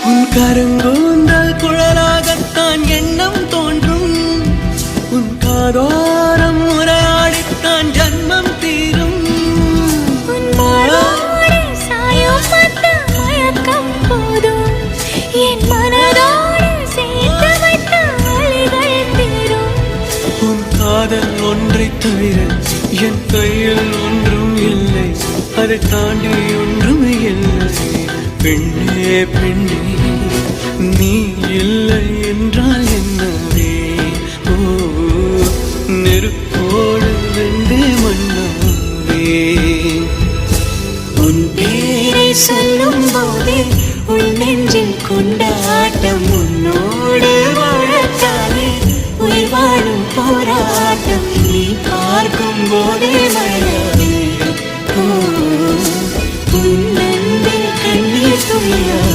உன் கருங்கூந்தல் குழலாகத்தான் எண்ணம் தோன்றும். உன் காதோரம் உரையாடித்தான் ஜன்மம் தீரும். உன் மாறோடு சாயம் பார்த்த மயக்கம் போதும். என் மனதோடு சேர்த்து வைத்த வழிகள் தீரும். உன் காதல் ஒன்றை தவிர என் கையில் ஒன்றும் இல்லை. அதை தாண்டி ஒன்றும் இல்லை. பெண்ணே பெண்ணே நீ இல்லை என்றால் என்னவே? ஓ நெருப்போடு வெந்தே மண்ணாவே. உன் பேரை சொல்லும் போதே உன்னை